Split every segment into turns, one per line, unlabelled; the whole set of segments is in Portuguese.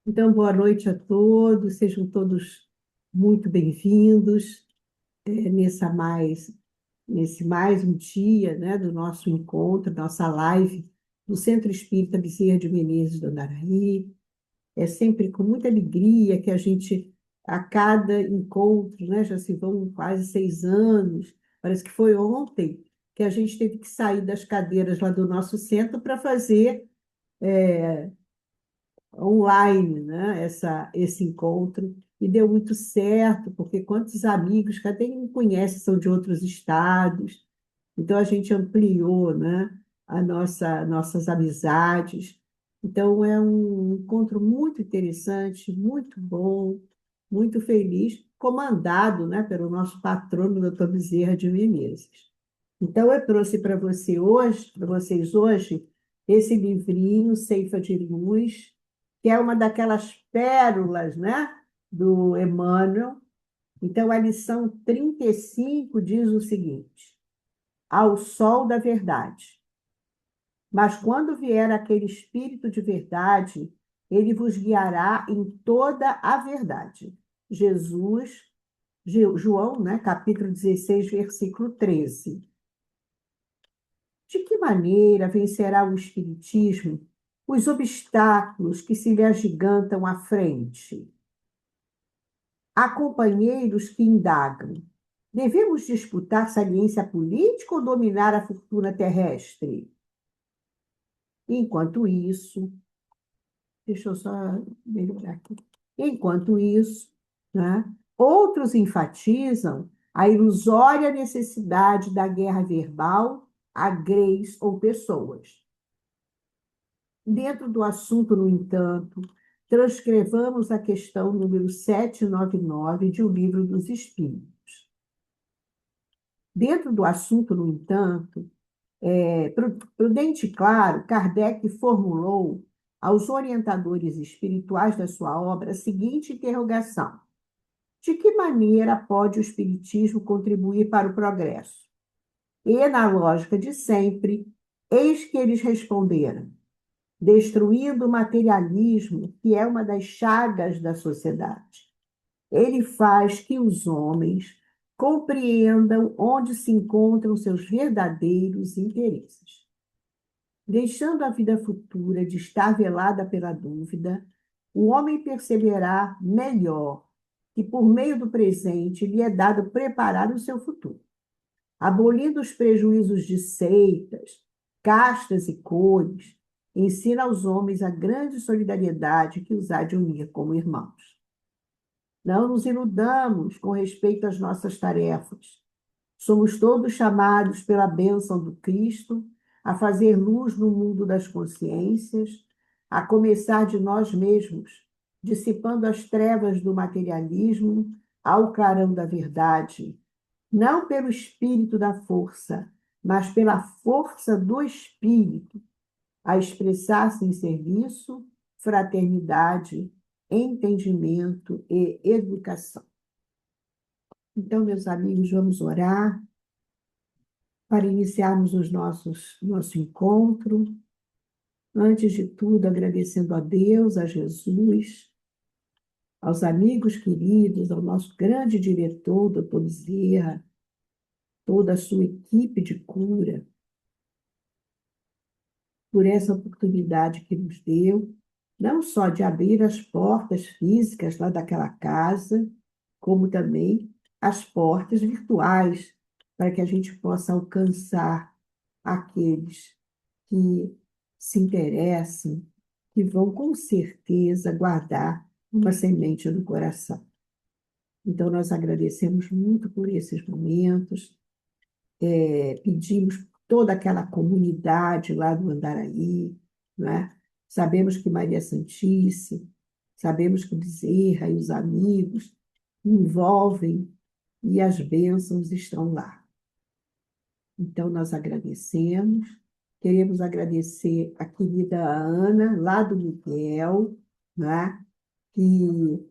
Então, boa noite a todos, sejam todos muito bem-vindos nesse mais um dia, né, do nosso encontro, nossa live do Centro Espírita Bezerra de Menezes do Andaraí. É sempre com muita alegria que a gente, a cada encontro, né, já se vão quase 6 anos, parece que foi ontem que a gente teve que sair das cadeiras lá do nosso centro para fazer online, né, esse encontro, e deu muito certo, porque quantos amigos, cada um conhece, são de outros estados, então a gente ampliou, né, nossas amizades. Então é um encontro muito interessante, muito bom, muito feliz, comandado, né, pelo nosso patrono, doutor Bezerra de Menezes. Então eu trouxe para vocês hoje, esse livrinho, Ceifa de Luz, que é uma daquelas pérolas, né, do Emmanuel. Então, a lição 35 diz o seguinte: ao sol da verdade. Mas quando vier aquele Espírito de verdade, ele vos guiará em toda a verdade. Jesus, João, né, capítulo 16, versículo 13. De que maneira vencerá o Espiritismo os obstáculos que se lhe agigantam à frente? Há companheiros que indagam: devemos disputar saliência política ou dominar a fortuna terrestre? Enquanto isso, deixa eu só melhorar aqui. Enquanto isso, né, outros enfatizam a ilusória necessidade da guerra verbal a greis ou pessoas. Dentro do assunto, no entanto, transcrevamos a questão número 799 de O Livro dos Espíritos. Dentro do assunto, no entanto, prudente e claro, Kardec formulou aos orientadores espirituais da sua obra a seguinte interrogação: de que maneira pode o Espiritismo contribuir para o progresso? E, na lógica de sempre, eis que eles responderam: destruindo o materialismo, que é uma das chagas da sociedade. Ele faz que os homens compreendam onde se encontram seus verdadeiros interesses. Deixando a vida futura de estar velada pela dúvida, o homem perceberá melhor que, por meio do presente, lhe é dado preparar o seu futuro. Abolindo os prejuízos de seitas, castas e cores, ensina aos homens a grande solidariedade que os há de unir como irmãos. Não nos iludamos com respeito às nossas tarefas. Somos todos chamados pela bênção do Cristo a fazer luz no mundo das consciências, a começar de nós mesmos, dissipando as trevas do materialismo ao clarão da verdade, não pelo espírito da força, mas pela força do espírito, a expressar-se em serviço, fraternidade, entendimento e educação. Então, meus amigos, vamos orar para iniciarmos nosso encontro. Antes de tudo, agradecendo a Deus, a Jesus, aos amigos queridos, ao nosso grande diretor, doutor Bezerra, toda a sua equipe de cura, por essa oportunidade que nos deu, não só de abrir as portas físicas lá daquela casa, como também as portas virtuais, para que a gente possa alcançar aqueles que se interessem, que vão com certeza guardar uma semente no coração. Então, nós agradecemos muito por esses momentos, pedimos por toda aquela comunidade lá do Andaraí, né? Sabemos que Maria Santíssima, sabemos que Bezerra e os amigos envolvem e as bênçãos estão lá. Então, nós agradecemos. Queremos agradecer a querida Ana, lá do Miguel, né? Que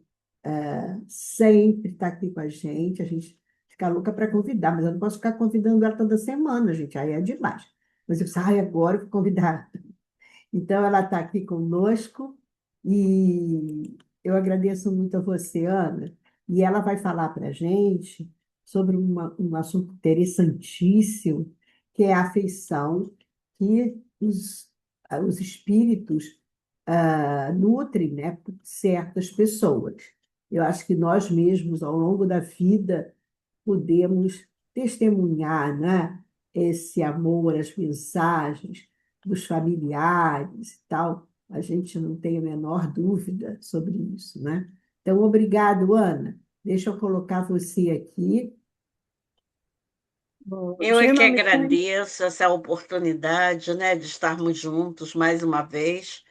sempre está aqui com a gente. A gente fica louca para convidar, mas eu não posso ficar convidando ela toda semana, gente. Aí é demais. Mas eu disse, ai, agora eu vou convidar. Então, ela está aqui conosco. E eu agradeço muito a você, Ana, e ela vai falar para a gente sobre um assunto interessantíssimo, que é a afeição que os espíritos nutrem, né, por certas pessoas. Eu acho que nós mesmos, ao longo da vida, podemos testemunhar, né, esse amor, as mensagens dos familiares e tal. A gente não tem a menor dúvida sobre isso, né? Então, obrigado, Ana. Deixa eu colocar você aqui.
Eu é que agradeço essa oportunidade, né, de estarmos juntos mais uma vez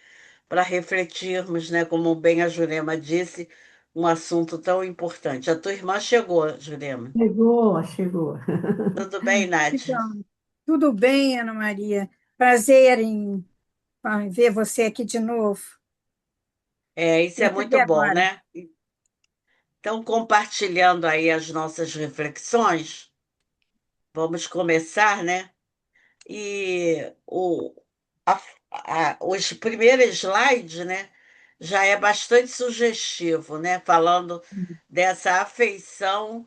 para refletirmos, né, como bem a Jurema disse, um assunto tão importante. A tua irmã chegou, Jurema.
Chegou, chegou.
Tudo bem, Nath?
Então, tudo bem, Ana Maria? Prazer em ver você aqui de novo.
É, isso é muito
Percebi
bom,
agora.
né? Então, compartilhando aí as nossas reflexões, vamos começar, né? E os primeiros slides, né, já é bastante sugestivo, né? Falando dessa afeição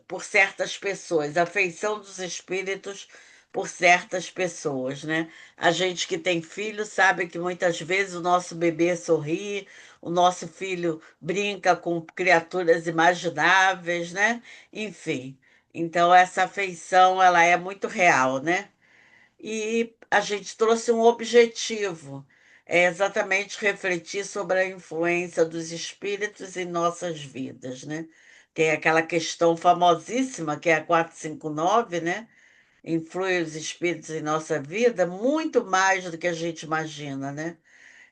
por certas pessoas, a afeição dos espíritos por certas pessoas, né? A gente que tem filho sabe que muitas vezes o nosso bebê sorri, o nosso filho brinca com criaturas imagináveis, né? Enfim, então essa afeição ela é muito real, né? E a gente trouxe um objetivo, é exatamente refletir sobre a influência dos espíritos em nossas vidas, né? Tem aquela questão famosíssima, que é a 459, né? Influi os espíritos em nossa vida muito mais do que a gente imagina, né?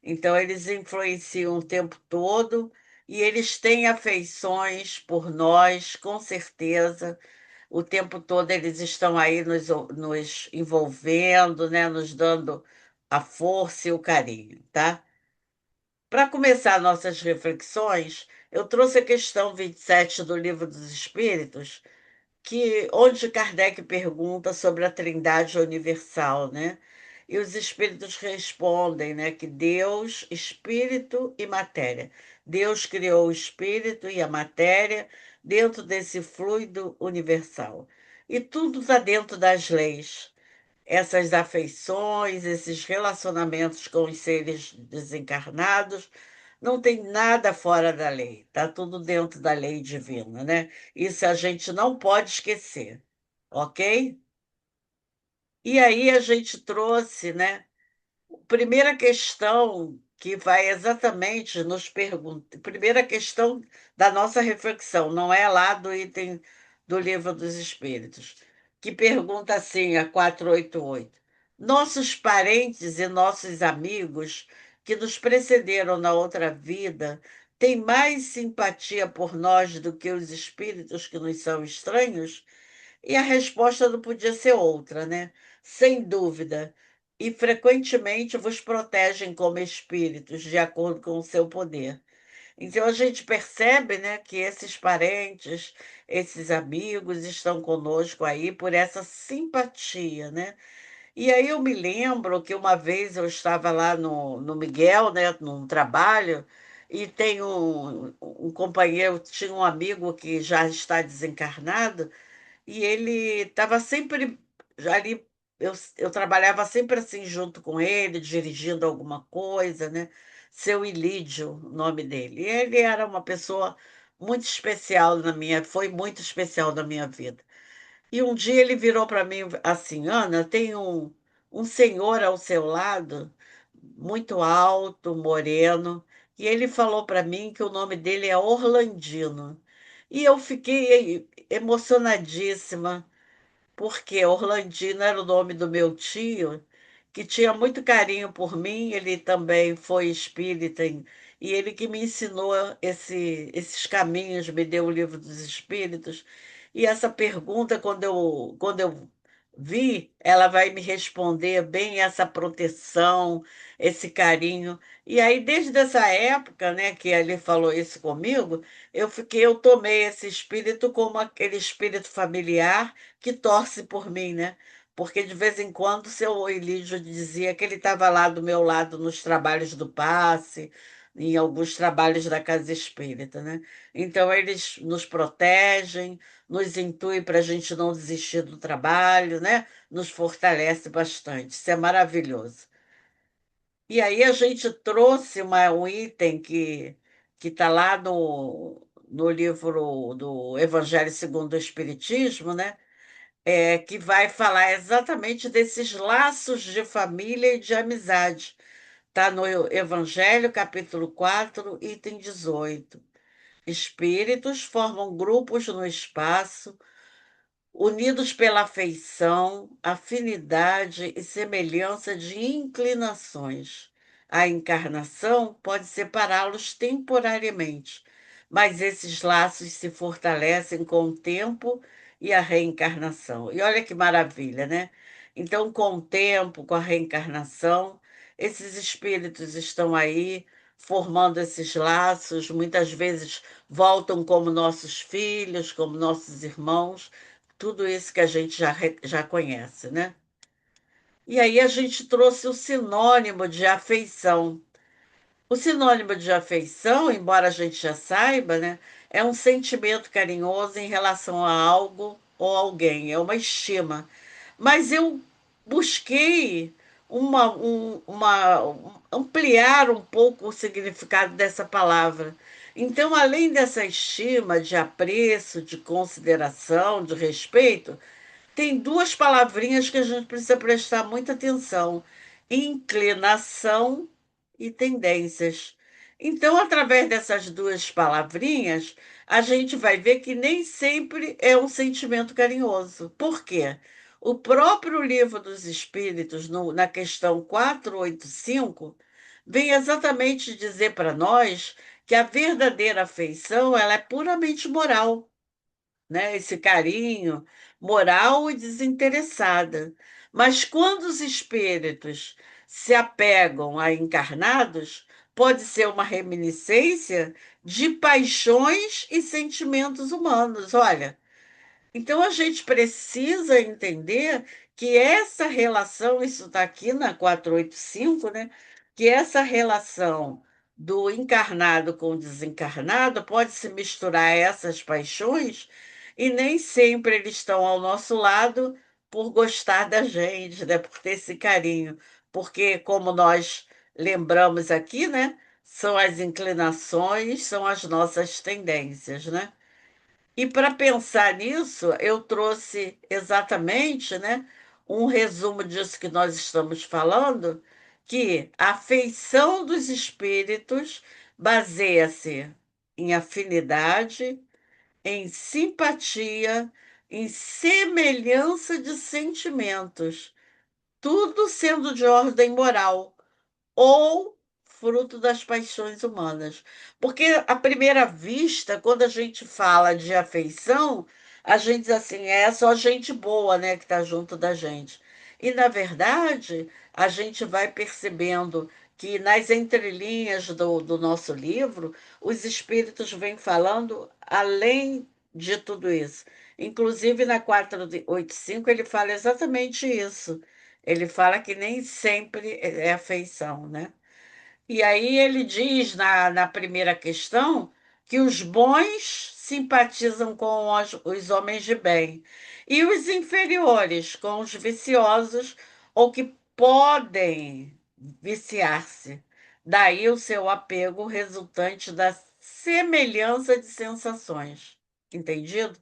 Então, eles influenciam o tempo todo e eles têm afeições por nós, com certeza o tempo todo eles estão aí nos envolvendo, né? Nos dando a força e o carinho, tá? Para começar nossas reflexões, eu trouxe a questão 27 do Livro dos Espíritos, onde Kardec pergunta sobre a Trindade universal, né? E os espíritos respondem, né, que Deus, espírito e matéria. Deus criou o espírito e a matéria dentro desse fluido universal. E tudo está dentro das leis. Essas afeições, esses relacionamentos com os seres desencarnados, não tem nada fora da lei, está tudo dentro da lei divina, né? Isso a gente não pode esquecer, ok? E aí a gente trouxe, né? Primeira questão que vai exatamente nos perguntar, primeira questão da nossa reflexão, não é lá do item do Livro dos Espíritos, que pergunta assim, a 488: nossos parentes e nossos amigos que nos precederam na outra vida têm mais simpatia por nós do que os espíritos que nos são estranhos? E a resposta não podia ser outra, né? Sem dúvida. E frequentemente vos protegem como espíritos, de acordo com o seu poder. Então a gente percebe, né, que esses parentes, esses amigos estão conosco aí por essa simpatia, né? E aí eu me lembro que uma vez eu estava lá no Miguel, né, num trabalho, e tem um companheiro, tinha um amigo que já está desencarnado, e ele estava sempre ali, eu trabalhava sempre assim junto com ele, dirigindo alguma coisa, né? Seu Ilídio, o nome dele. E ele era uma pessoa muito especial foi muito especial na minha vida. E um dia ele virou para mim assim: Ana, tem um senhor ao seu lado, muito alto, moreno, e ele falou para mim que o nome dele é Orlandino. E eu fiquei emocionadíssima porque Orlandino era o nome do meu tio, que tinha muito carinho por mim, ele também foi espírita, e ele que me ensinou esses caminhos, me deu o livro dos espíritos. E essa pergunta, quando eu vi, ela vai me responder bem essa proteção, esse carinho. E aí, desde essa época, né, que ele falou isso comigo, eu tomei esse espírito como aquele espírito familiar que torce por mim, né? porque de vez em quando o seu Elídio dizia que ele estava lá do meu lado nos trabalhos do passe, em alguns trabalhos da Casa Espírita, né? Então, eles nos protegem, nos intuem para a gente não desistir do trabalho, né? Nos fortalece bastante. Isso é maravilhoso. E aí a gente trouxe um item que está lá no livro do Evangelho segundo o Espiritismo, né? Que vai falar exatamente desses laços de família e de amizade. Está no Evangelho, capítulo 4, item 18. Espíritos formam grupos no espaço unidos pela afeição, afinidade e semelhança de inclinações. A encarnação pode separá-los temporariamente, mas esses laços se fortalecem com o tempo e a reencarnação. E olha que maravilha, né? Então, com o tempo, com a reencarnação, esses espíritos estão aí formando esses laços, muitas vezes voltam como nossos filhos, como nossos irmãos, tudo isso que a gente já conhece, né? E aí a gente trouxe o sinônimo de afeição. O sinônimo de afeição, embora a gente já saiba, né, é um sentimento carinhoso em relação a algo ou alguém, é uma estima. Mas eu busquei ampliar um pouco o significado dessa palavra. Então, além dessa estima, de apreço, de consideração, de respeito, tem duas palavrinhas que a gente precisa prestar muita atenção: inclinação e tendências. Então, através dessas duas palavrinhas, a gente vai ver que nem sempre é um sentimento carinhoso. Por quê? O próprio Livro dos Espíritos, na questão 485, vem exatamente dizer para nós que a verdadeira afeição ela é puramente moral, né? Esse carinho moral e desinteressada. Mas quando os espíritos se apegam a encarnados, pode ser uma reminiscência de paixões e sentimentos humanos. Olha, então a gente precisa entender que essa relação, isso está aqui na 485, né? Que essa relação do encarnado com o desencarnado pode se misturar a essas paixões e nem sempre eles estão ao nosso lado por gostar da gente, né? Por ter esse carinho. Porque, como nós lembramos aqui, né? São as inclinações, são as nossas tendências, né? E para pensar nisso, eu trouxe exatamente, né, um resumo disso que nós estamos falando, que a afeição dos espíritos baseia-se em afinidade, em simpatia, em semelhança de sentimentos, tudo sendo de ordem moral ou fruto das paixões humanas. Porque, à primeira vista, quando a gente fala de afeição, a gente diz assim, é só gente boa, né, que está junto da gente. E, na verdade, a gente vai percebendo que nas entrelinhas do nosso livro, os espíritos vêm falando além de tudo isso. Inclusive, na 485, ele fala exatamente isso. Ele fala que nem sempre é afeição, né? E aí ele diz na primeira questão que os bons simpatizam com os homens de bem e os inferiores com os viciosos ou que podem viciar-se. Daí o seu apego resultante da semelhança de sensações. Entendido?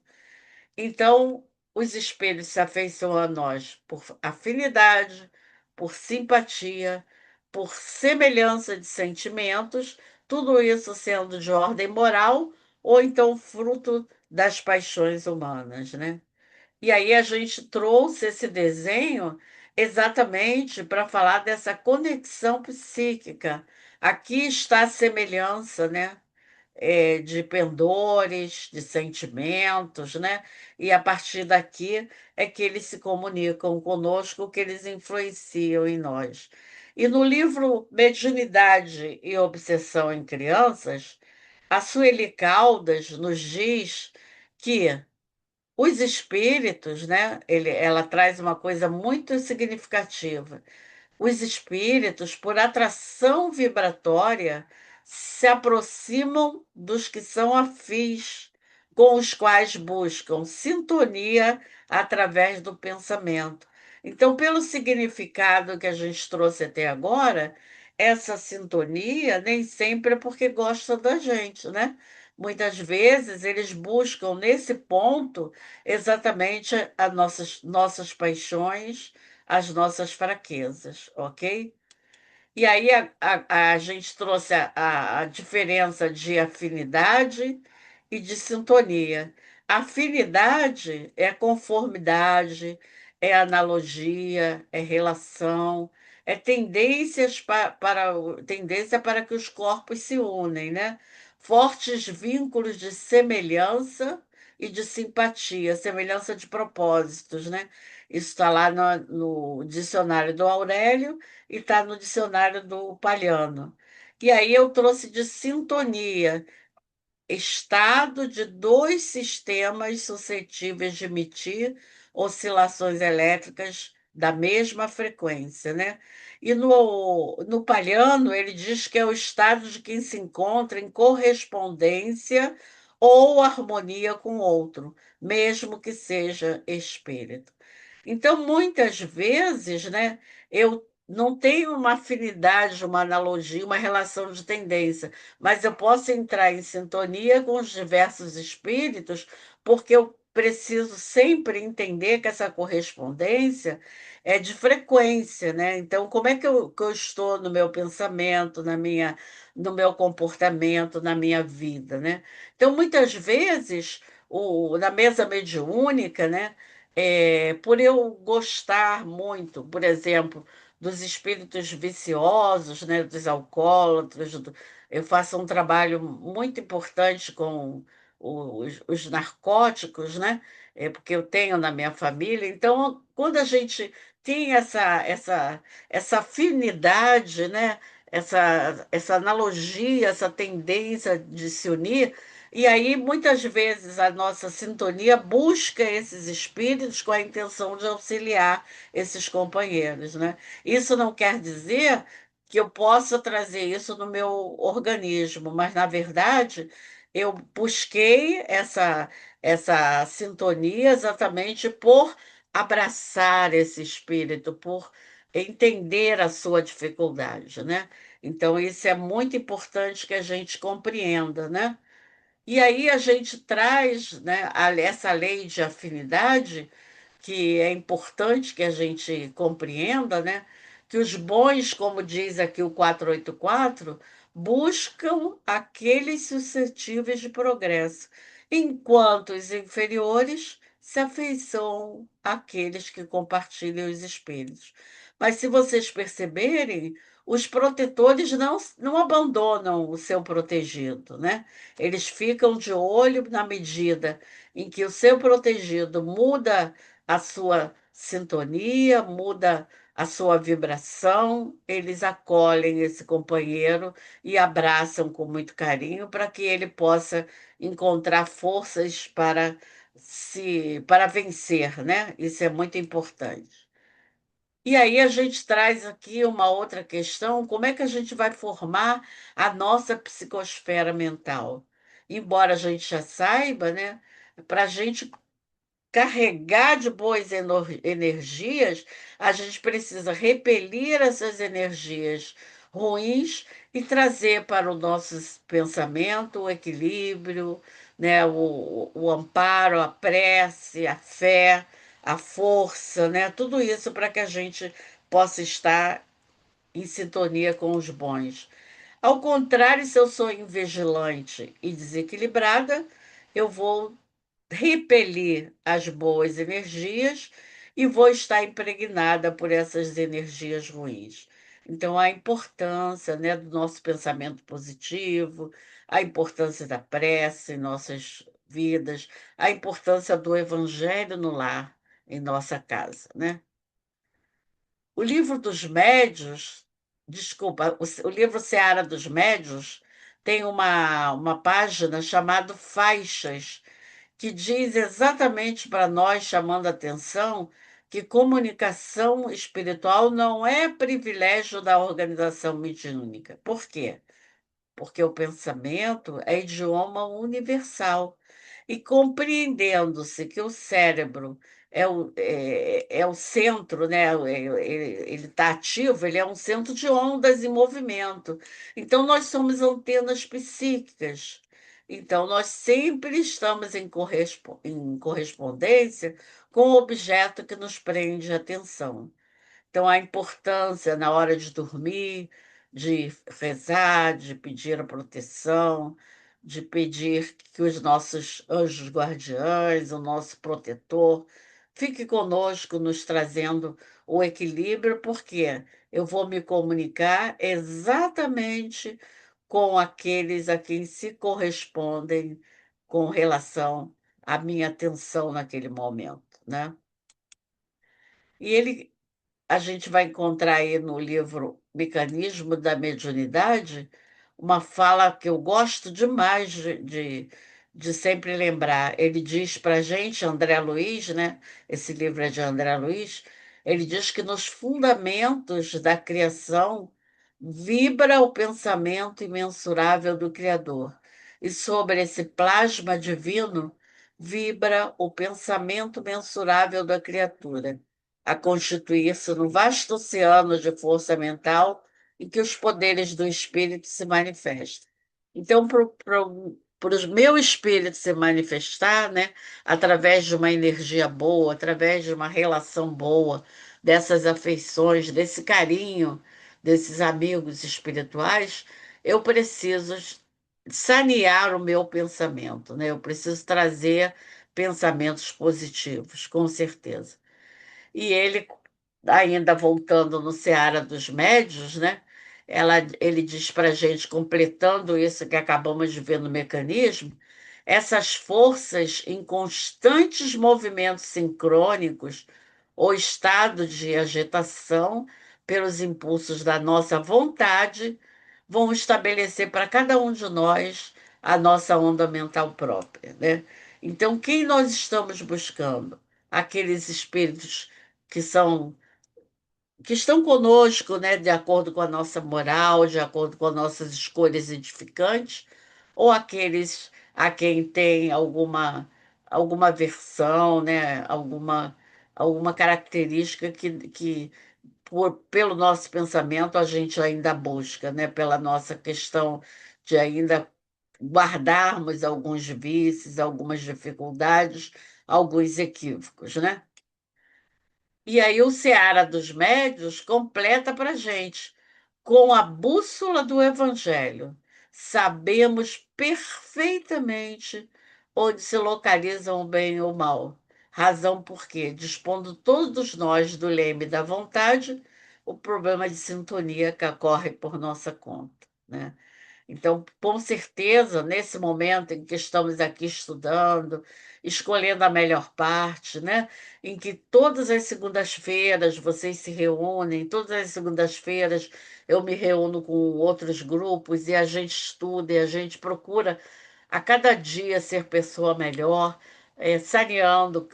Então, os espelhos se afeiçoam a nós por afinidade, por simpatia, por semelhança de sentimentos, tudo isso sendo de ordem moral ou então fruto das paixões humanas, né? E aí a gente trouxe esse desenho exatamente para falar dessa conexão psíquica. Aqui está a semelhança, né? De pendores, de sentimentos, né? E a partir daqui é que eles se comunicam conosco, que eles influenciam em nós. E no livro Mediunidade e Obsessão em Crianças, a Sueli Caldas nos diz que Os espíritos, né? Ela traz uma coisa muito significativa. Os espíritos, por atração vibratória, se aproximam dos que são afins, com os quais buscam sintonia através do pensamento. Então, pelo significado que a gente trouxe até agora, essa sintonia nem sempre é porque gosta da gente, né? Muitas vezes eles buscam nesse ponto exatamente as nossas paixões, as nossas fraquezas, ok? E aí a gente trouxe a diferença de afinidade e de sintonia. Afinidade é conformidade, é analogia, é relação, é tendência para que os corpos se unem, né? Fortes vínculos de semelhança e de simpatia, semelhança de propósitos, né? Isso está lá no dicionário do Aurélio e está no dicionário do Palhano. E aí eu trouxe de sintonia, estado de dois sistemas suscetíveis de emitir oscilações elétricas da mesma frequência, né? E no Palhano, ele diz que é o estado de quem se encontra em correspondência ou harmonia com o outro, mesmo que seja espírito. Então, muitas vezes, né, eu não tenho uma afinidade, uma analogia, uma relação de tendência, mas eu posso entrar em sintonia com os diversos espíritos, porque eu preciso sempre entender que essa correspondência é de frequência, né? Então, como é que eu estou no meu pensamento, no meu comportamento, na minha vida, né? Então, muitas vezes, na mesa mediúnica, né? Por eu gostar muito, por exemplo, dos espíritos viciosos, né, dos alcoólatras, eu faço um trabalho muito importante com os narcóticos, né? Porque eu tenho na minha família. Então, quando a gente tem essa afinidade, né? Essa analogia, essa tendência de se unir, e aí, muitas vezes, a nossa sintonia busca esses espíritos com a intenção de auxiliar esses companheiros, né? Isso não quer dizer que eu possa trazer isso no meu organismo, mas, na verdade, eu busquei essa sintonia exatamente por abraçar esse espírito, por entender a sua dificuldade, né? Então, isso é muito importante que a gente compreenda, né? E aí a gente traz, né, essa lei de afinidade, que é importante que a gente compreenda, né, que os bons, como diz aqui o 484, buscam aqueles suscetíveis de progresso, enquanto os inferiores se afeiçoam àqueles que compartilham os espíritos. Mas se vocês perceberem, os protetores não abandonam o seu protegido, né? Eles ficam de olho na medida em que o seu protegido muda a sua sintonia, muda a sua vibração, eles acolhem esse companheiro e abraçam com muito carinho para que ele possa encontrar forças para vencer, né? Isso é muito importante. E aí a gente traz aqui uma outra questão: como é que a gente vai formar a nossa psicosfera mental? Embora a gente já saiba, né? Para a gente carregar de boas energias, a gente precisa repelir essas energias ruins e trazer para o nosso pensamento o equilíbrio, né? O amparo, a prece, a fé, a força, né? Tudo isso para que a gente possa estar em sintonia com os bons. Ao contrário, se eu sou invigilante e desequilibrada, eu vou repelir as boas energias e vou estar impregnada por essas energias ruins. Então, a importância, né, do nosso pensamento positivo, a importância da prece em nossas vidas, a importância do evangelho no lar, em nossa casa, né? O livro dos médios, desculpa, o livro Seara dos Médios tem uma página chamada Faixas, que diz exatamente para nós, chamando a atenção, que comunicação espiritual não é privilégio da organização mediúnica. Por quê? Porque o pensamento é idioma universal. E compreendendo-se que o cérebro é o centro, né? Ele está ativo, ele é um centro de ondas em movimento. Então, nós somos antenas psíquicas. Então, nós sempre estamos em correspondência com o objeto que nos prende a atenção. Então, a importância na hora de dormir, de rezar, de pedir a proteção, de pedir que os nossos anjos guardiães, o nosso protetor, fique conosco, nos trazendo o equilíbrio, porque eu vou me comunicar exatamente com aqueles a quem se correspondem com relação à minha atenção naquele momento, né? E a gente vai encontrar aí no livro Mecanismo da Mediunidade uma fala que eu gosto demais de sempre lembrar. Ele diz para a gente, André Luiz, né? Esse livro é de André Luiz. Ele diz que nos fundamentos da criação vibra o pensamento imensurável do Criador. E sobre esse plasma divino vibra o pensamento mensurável da criatura, a constituir-se no vasto oceano de força mental em que os poderes do espírito se manifestam. Então, para o meu espírito se manifestar, né, através de uma energia boa, através de uma relação boa, dessas afeições, desse carinho, desses amigos espirituais, eu preciso sanear o meu pensamento, né? Eu preciso trazer pensamentos positivos, com certeza. E ele, ainda voltando no Seara dos Médios, né? Ele diz para a gente, completando isso que acabamos de ver no mecanismo, essas forças em constantes movimentos sincrônicos ou estado de agitação pelos impulsos da nossa vontade vão estabelecer para cada um de nós a nossa onda mental própria, né? Então, quem nós estamos buscando? Aqueles espíritos que são que estão conosco, né, de acordo com a nossa moral, de acordo com as nossas escolhas edificantes, ou aqueles a quem tem alguma versão, né, alguma característica que pelo nosso pensamento a gente ainda busca, né, pela nossa questão de ainda guardarmos alguns vícios, algumas dificuldades, alguns equívocos, né? E aí o Seara dos Médios completa para a gente. Com a bússola do Evangelho, sabemos perfeitamente onde se localizam o bem e o mal. Razão porque, dispondo todos nós do leme da vontade, o problema de sintonia que ocorre por nossa conta, né? Então, com certeza, nesse momento em que estamos aqui estudando, escolhendo a melhor parte, né? Em que todas as segundas-feiras vocês se reúnem, todas as segundas-feiras eu me reúno com outros grupos e a gente estuda e a gente procura a cada dia ser pessoa melhor, saneando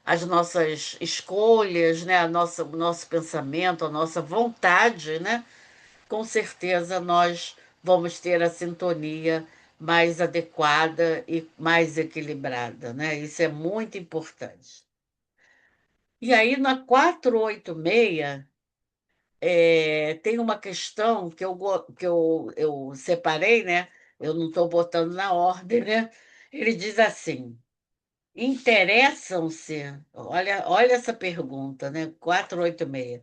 as nossas escolhas, né? O nosso pensamento, a nossa vontade, né? Com certeza nós vamos ter a sintonia mais adequada e mais equilibrada, né? Isso é muito importante. E aí, na 486, tem uma questão que eu separei, né? Eu não estou botando na ordem, né? Ele diz assim: interessam-se, olha essa pergunta, né? 486.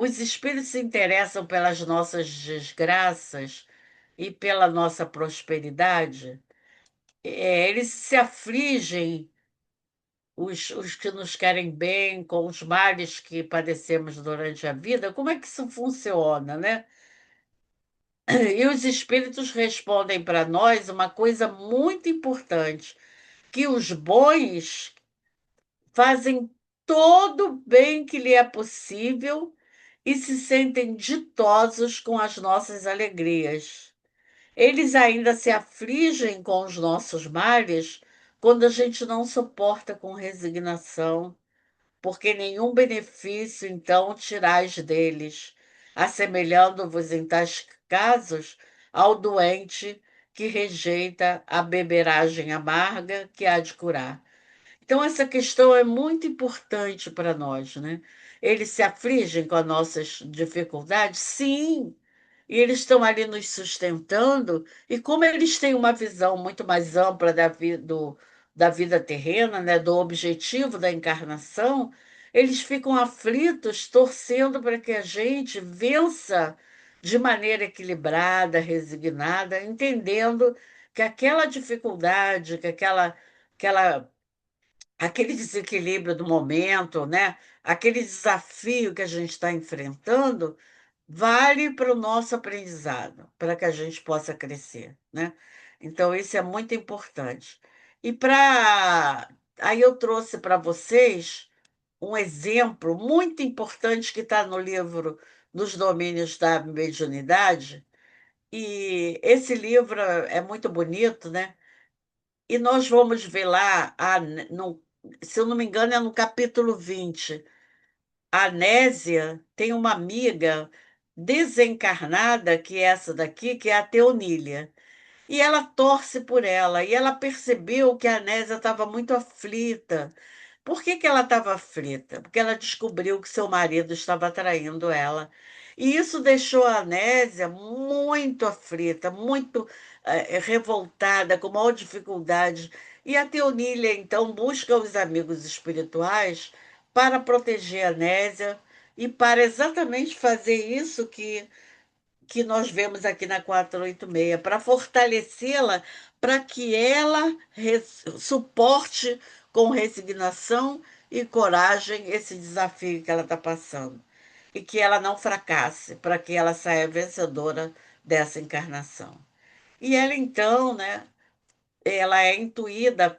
Os espíritos se interessam pelas nossas desgraças e pela nossa prosperidade. Eles se afligem, os que nos querem bem, com os males que padecemos durante a vida. Como é que isso funciona, né? E os espíritos respondem para nós uma coisa muito importante, que os bons fazem todo o bem que lhe é possível e se sentem ditosos com as nossas alegrias. Eles ainda se afligem com os nossos males quando a gente não suporta com resignação, porque nenhum benefício então tirais deles, assemelhando-vos em tais casos ao doente que rejeita a beberagem amarga que há de curar. Então, essa questão é muito importante para nós, né? Eles se afligem com as nossas dificuldades? Sim, e eles estão ali nos sustentando, e como eles têm uma visão muito mais ampla da vida terrena, né, do objetivo da encarnação, eles ficam aflitos, torcendo para que a gente vença de maneira equilibrada, resignada, entendendo que aquela dificuldade, que aquele desequilíbrio do momento, né, aquele desafio que a gente está enfrentando, vale para o nosso aprendizado, para que a gente possa crescer, né? Então, isso é muito importante. E para. Aí eu trouxe para vocês um exemplo muito importante que está no livro Dos Domínios da Mediunidade, e esse livro é muito bonito, né? E nós vamos ver lá, se eu não me engano, é no capítulo 20. A Nésia tem uma amiga desencarnada, que é essa daqui, que é a Teonília. E ela torce por ela, e ela percebeu que a Nésia estava muito aflita. Por que que ela estava aflita? Porque ela descobriu que seu marido estava traindo ela. E isso deixou a Nésia muito aflita, muito revoltada, com maior dificuldade. E a Teonília, então, busca os amigos espirituais para proteger a Nésia e para exatamente fazer isso que nós vemos aqui na 486 para fortalecê-la, para que ela suporte com resignação e coragem esse desafio que ela está passando. E que ela não fracasse, para que ela saia vencedora dessa encarnação. E ela, então, né, ela é intuída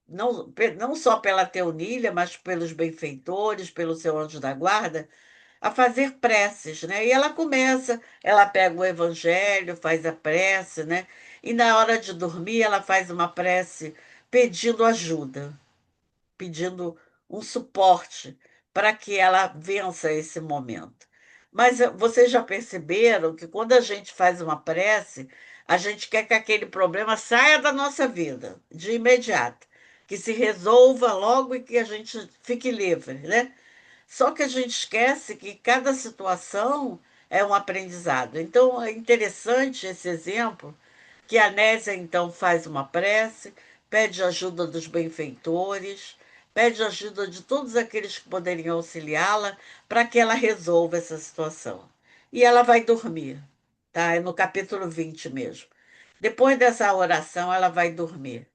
não só pela Teonília, mas pelos benfeitores, pelo seu anjo da guarda, a fazer preces, né? E ela começa, ela pega o evangelho, faz a prece, né? E na hora de dormir, ela faz uma prece pedindo ajuda, pedindo um suporte para que ela vença esse momento. Mas vocês já perceberam que quando a gente faz uma prece, a gente quer que aquele problema saia da nossa vida de imediato, que se resolva logo e que a gente fique livre, né? Só que a gente esquece que cada situação é um aprendizado. Então, é interessante esse exemplo, que a Nésia, então, faz uma prece, pede ajuda dos benfeitores, pede ajuda de todos aqueles que poderiam auxiliá-la para que ela resolva essa situação. E ela vai dormir, tá? É no capítulo 20 mesmo. Depois dessa oração, ela vai dormir.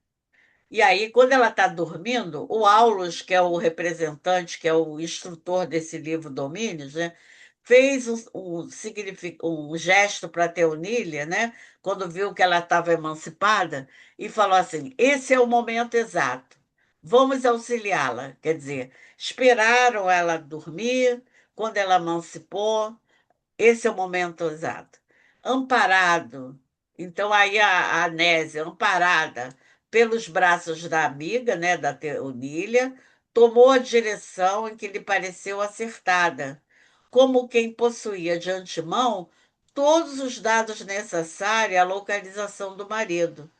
E aí, quando ela está dormindo, o Aulus, que é o representante, que é o instrutor desse livro Domínios, né, fez um gesto para a Teonília, né, quando viu que ela estava emancipada, e falou assim: esse é o momento exato, vamos auxiliá-la. Quer dizer, esperaram ela dormir, quando ela emancipou, esse é o momento exato. Amparado. Então, aí a Nésia, amparada pelos braços da amiga, né, da Teonília, tomou a direção em que lhe pareceu acertada, como quem possuía de antemão todos os dados necessários à localização do marido.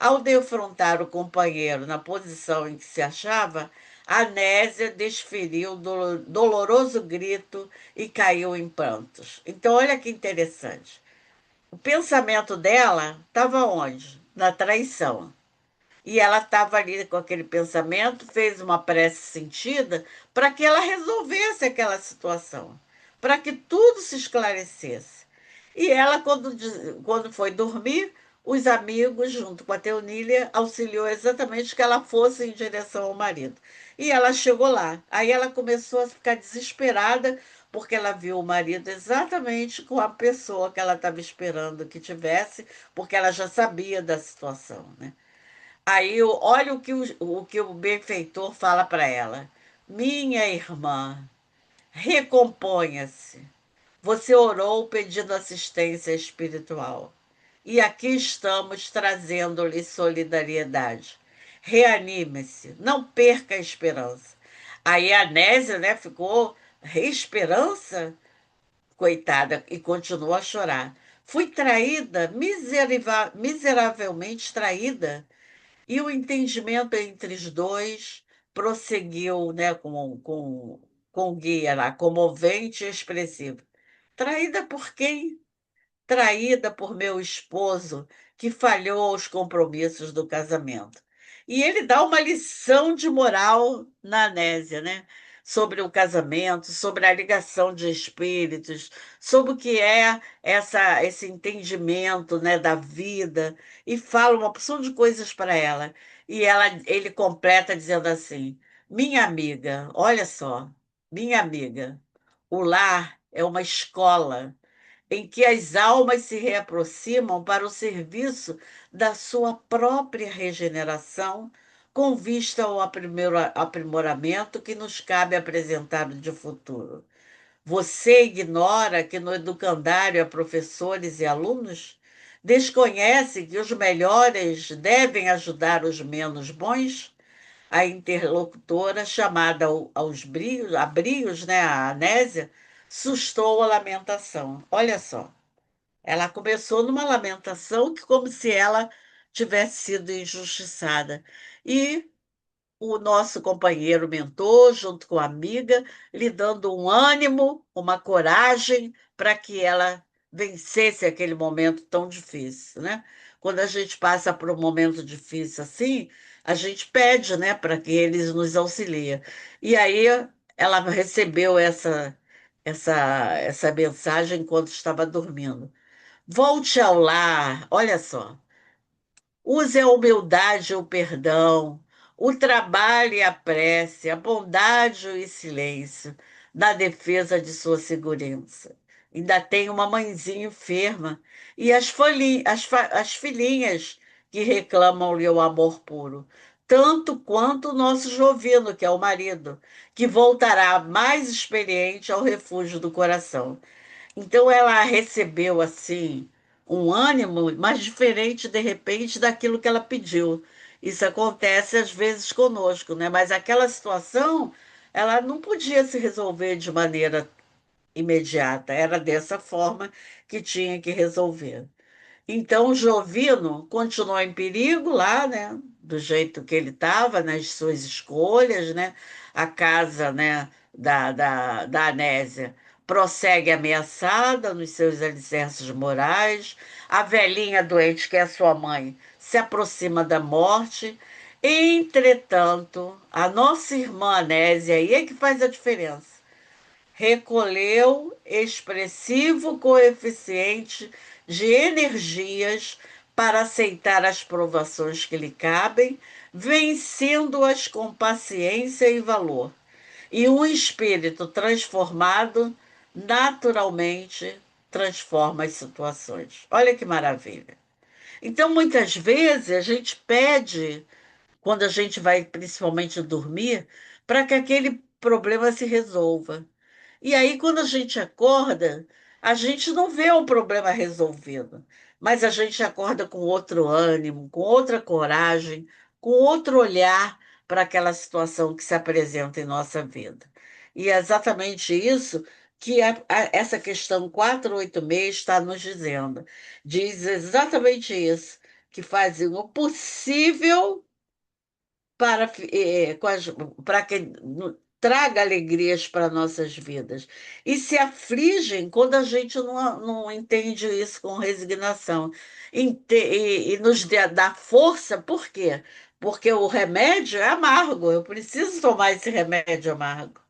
Ao defrontar o companheiro na posição em que se achava, Anésia desferiu doloroso grito e caiu em prantos. Então, olha que interessante. O pensamento dela estava onde? Na traição. E ela estava ali com aquele pensamento, fez uma prece sentida para que ela resolvesse aquela situação, para que tudo se esclarecesse. E ela, quando foi dormir, os amigos, junto com a Teonília, auxiliou exatamente que ela fosse em direção ao marido. E ela chegou lá. Aí ela começou a ficar desesperada, porque ela viu o marido exatamente com a pessoa que ela estava esperando que tivesse, porque ela já sabia da situação, né? Aí, olha o que o benfeitor fala para ela. Minha irmã, recomponha-se. Você orou pedindo assistência espiritual. e aqui estamos trazendo-lhe solidariedade. Reanime-se, não perca a esperança. Aí a Nésia, né, ficou, esperança? Coitada, e continuou a chorar. Fui traída, miseravelmente traída. E o entendimento entre os dois prosseguiu, né, com o guia lá, comovente e expressivo. Traída por quem? Traída por meu esposo, que falhou aos compromissos do casamento. E ele dá uma lição de moral na Anésia, né? Sobre o casamento, sobre a ligação de espíritos, sobre o que é esse entendimento, né, da vida, e fala uma porção de coisas para ela. Ele completa dizendo assim: minha amiga, olha só, minha amiga, o lar é uma escola em que as almas se reaproximam para o serviço da sua própria regeneração, com vista ao aprimoramento que nos cabe apresentar de futuro. Você ignora que no educandário há professores e alunos? Desconhece que os melhores devem ajudar os menos bons? A interlocutora, chamada a brios, né, a Anésia, sustou a lamentação. Olha só, ela começou numa lamentação que como se ela tivesse sido injustiçada. E o nosso companheiro mentor, junto com a amiga, lhe dando um ânimo, uma coragem para que ela vencesse aquele momento tão difícil, né? Quando a gente passa por um momento difícil assim, a gente pede, né, para que eles nos auxiliem. E aí ela recebeu essa mensagem enquanto estava dormindo. Volte ao lar, olha só. Use a humildade e o perdão, o trabalho e a prece, a bondade e o silêncio na defesa de sua segurança. Ainda tem uma mãezinha enferma e as filhinhas que reclamam-lhe o amor puro, tanto quanto o nosso Jovino, que é o marido, que voltará mais experiente ao refúgio do coração. Então ela recebeu assim um ânimo, mas diferente de repente daquilo que ela pediu. Isso acontece às vezes conosco, né? Mas aquela situação, ela não podia se resolver de maneira imediata. Era dessa forma que tinha que resolver. Então, o Jovino continuou em perigo lá, né? Do jeito que ele estava, nas suas escolhas, né? A casa, né, da Anésia prossegue ameaçada nos seus alicerces morais. A velhinha doente, que é sua mãe, se aproxima da morte. Entretanto, a nossa irmã Anésia, aí é que faz a diferença, recolheu expressivo coeficiente de energias para aceitar as provações que lhe cabem, vencendo-as com paciência e valor. E um espírito transformado naturalmente transforma as situações. Olha que maravilha. Então, muitas vezes, a gente pede, quando a gente vai principalmente dormir, para que aquele problema se resolva. E aí, quando a gente acorda, a gente não vê o problema resolvido, mas a gente acorda com outro ânimo, com outra coragem, com outro olhar para aquela situação que se apresenta em nossa vida. E é exatamente isso que essa questão 486 está nos dizendo. Diz exatamente isso, que fazem o possível para que traga alegrias para nossas vidas. E se afligem quando a gente não entende isso com resignação. E nos dá força, por quê? Porque o remédio é amargo, eu preciso tomar esse remédio amargo.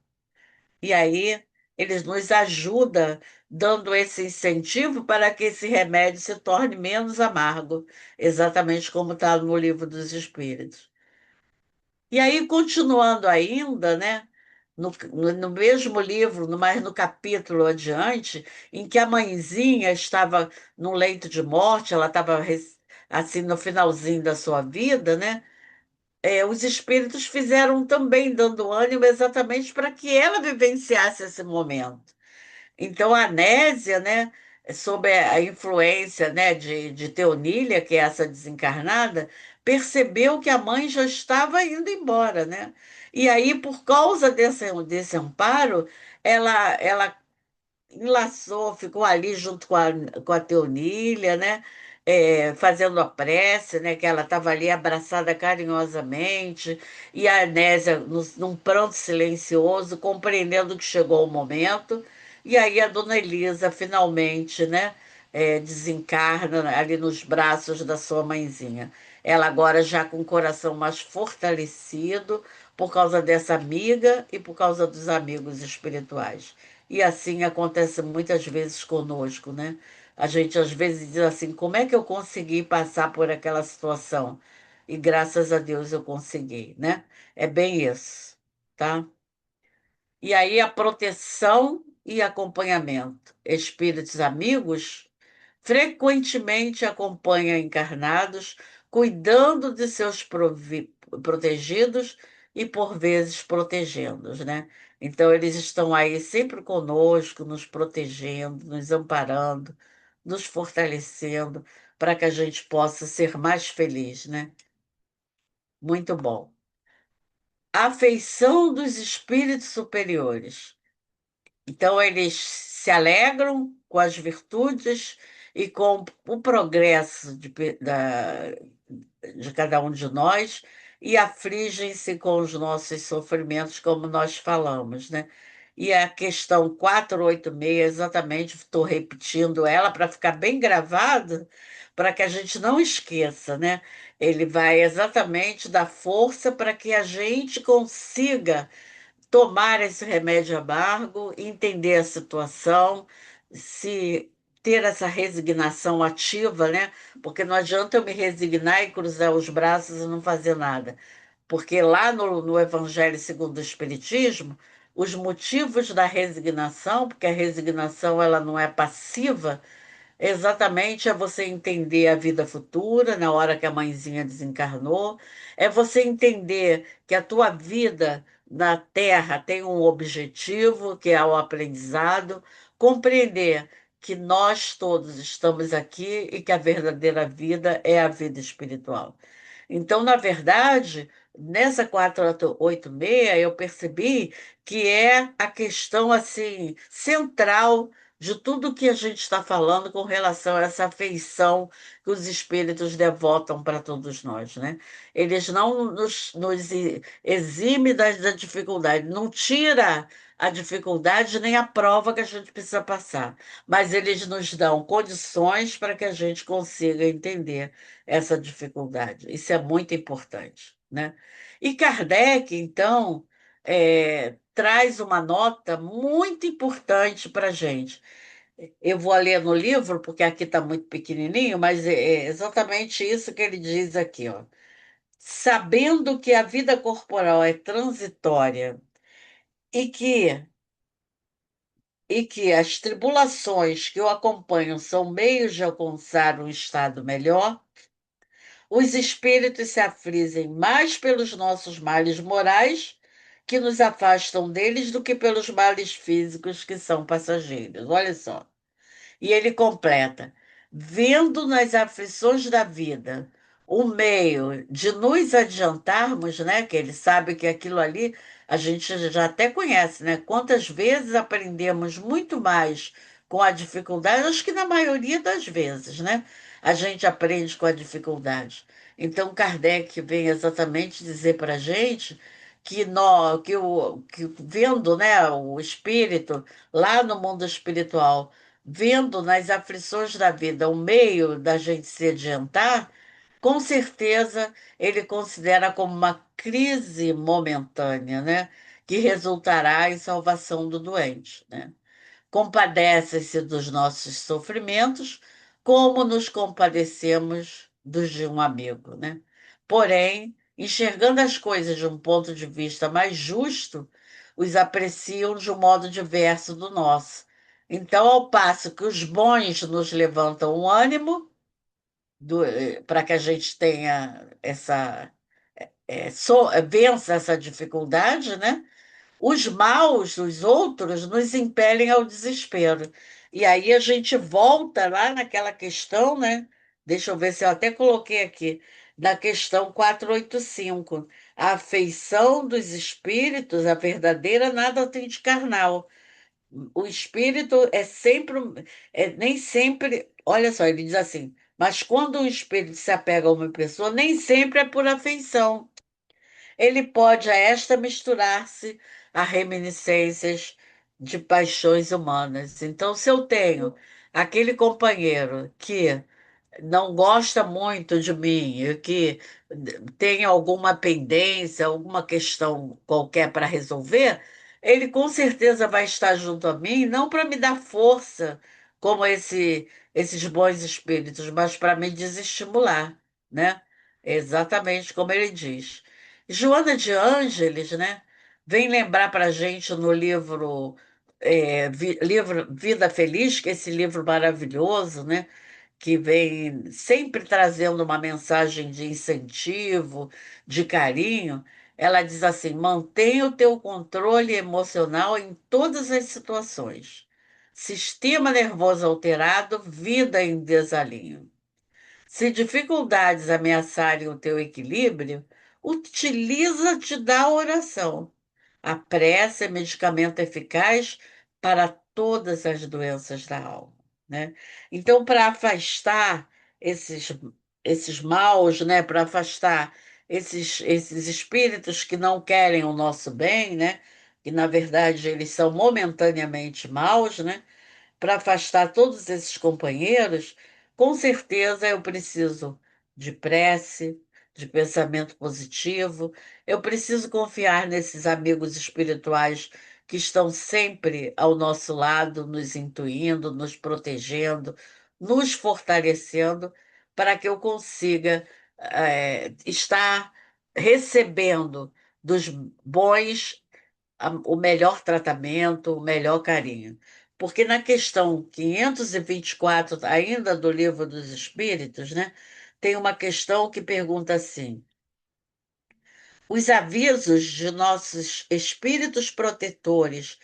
E aí eles nos ajudam dando esse incentivo para que esse remédio se torne menos amargo, exatamente como está no Livro dos Espíritos. E aí, continuando ainda, né, no mesmo livro, mas no capítulo adiante, em que a mãezinha estava no leito de morte, ela estava assim no finalzinho da sua vida, né? Os espíritos fizeram também, dando ânimo exatamente para que ela vivenciasse esse momento. Então, a Nésia, né, sob a influência, né, de Teonília, que é essa desencarnada, percebeu que a mãe já estava indo embora, né? E aí, por causa desse amparo, ela enlaçou, ficou ali junto com a Teonília, né? Fazendo a prece, né? Que ela estava ali abraçada carinhosamente, e a Anésia, num pranto silencioso, compreendendo que chegou o momento, e aí a dona Elisa finalmente, né? Desencarna ali nos braços da sua mãezinha. Ela agora já com o coração mais fortalecido por causa dessa amiga e por causa dos amigos espirituais. E assim acontece muitas vezes conosco, né? A gente às vezes diz assim: como é que eu consegui passar por aquela situação? E graças a Deus eu consegui, né? É bem isso, tá? E aí a proteção e acompanhamento. Espíritos amigos frequentemente acompanha encarnados, cuidando de seus protegidos e, por vezes, protegendo-os, né? Então, eles estão aí sempre conosco, nos protegendo, nos amparando, nos fortalecendo, para que a gente possa ser mais feliz, né? Muito bom. Afeição dos espíritos superiores. Então, eles se alegram com as virtudes e com o progresso de cada um de nós e afligem-se com os nossos sofrimentos, como nós falamos, né? E a questão 486, exatamente, estou repetindo ela para ficar bem gravado, para que a gente não esqueça, né? Ele vai exatamente dar força para que a gente consiga tomar esse remédio amargo, entender a situação, se ter essa resignação ativa, né? Porque não adianta eu me resignar e cruzar os braços e não fazer nada. Porque lá no Evangelho segundo o Espiritismo, os motivos da resignação, porque a resignação ela não é passiva, exatamente é você entender a vida futura, na hora que a mãezinha desencarnou, é você entender que a tua vida na Terra tem um objetivo, que é o aprendizado, compreender que nós todos estamos aqui e que a verdadeira vida é a vida espiritual. Então, na verdade, nessa 486 eu percebi que é a questão assim central de tudo que a gente está falando com relação a essa afeição que os espíritos devotam para todos nós, né? Eles não nos exime da dificuldade, não tira a dificuldade nem a prova que a gente precisa passar, mas eles nos dão condições para que a gente consiga entender essa dificuldade. Isso é muito importante, né? E Kardec, então, traz uma nota muito importante para a gente. Eu vou ler no livro, porque aqui está muito pequenininho, mas é exatamente isso que ele diz aqui, ó. Sabendo que a vida corporal é transitória e que, e que as tribulações que o acompanham são meios de alcançar um estado melhor, os espíritos se afligem mais pelos nossos males morais, que nos afastam deles, do que pelos males físicos, que são passageiros. Olha só. E ele completa: vendo nas aflições da vida o meio de nos adiantarmos, né? Que ele sabe que aquilo ali a gente já até conhece, né? Quantas vezes aprendemos muito mais com a dificuldade, acho que na maioria das vezes, né? A gente aprende com a dificuldade. Então, Kardec vem exatamente dizer para a gente que vendo, né, o espírito lá no mundo espiritual, vendo nas aflições da vida o meio da gente se adiantar, com certeza ele considera como uma crise momentânea, né? Que resultará em salvação do doente, né? Compadece-se dos nossos sofrimentos, como nos compadecemos dos de um amigo, né? Porém, enxergando as coisas de um ponto de vista mais justo, os apreciam de um modo diverso do nosso. Então, ao passo que os bons nos levantam o ânimo, para que a gente tenha vença essa dificuldade, né? os maus dos outros nos impelem ao desespero. E aí a gente volta lá naquela questão, né? Deixa eu ver se eu até coloquei aqui, na questão 485. A afeição dos espíritos, a verdadeira, nada tem de carnal. O espírito é sempre, nem sempre, olha só, ele diz assim, mas quando um espírito se apega a uma pessoa, nem sempre é por afeição. Ele pode a esta misturar-se a reminiscências de paixões humanas. Então, se eu tenho aquele companheiro que não gosta muito de mim, e que tem alguma pendência, alguma questão qualquer para resolver, ele com certeza vai estar junto a mim, não para me dar força, como esses bons espíritos, mas para me desestimular, né? Exatamente como ele diz. Joana de Ângeles, né, vem lembrar para a gente no livro, livro Vida Feliz, que é esse livro maravilhoso, né? Que vem sempre trazendo uma mensagem de incentivo, de carinho, ela diz assim: mantenha o teu controle emocional em todas as situações. Sistema nervoso alterado, vida em desalinho. Se dificuldades ameaçarem o teu equilíbrio, utiliza-te da oração. A prece é medicamento eficaz para todas as doenças da alma, né? Então, para afastar esses, esses maus, né? Para afastar esses espíritos que não querem o nosso bem, né? Que na verdade eles são momentaneamente maus, né? Para afastar todos esses companheiros, com certeza eu preciso de prece, de pensamento positivo, eu preciso confiar nesses amigos espirituais que estão sempre ao nosso lado, nos intuindo, nos protegendo, nos fortalecendo, para que eu consiga, estar recebendo dos bons o melhor tratamento, o melhor carinho. Porque na questão 524, ainda do Livro dos Espíritos, né, tem uma questão que pergunta assim: os avisos de nossos espíritos protetores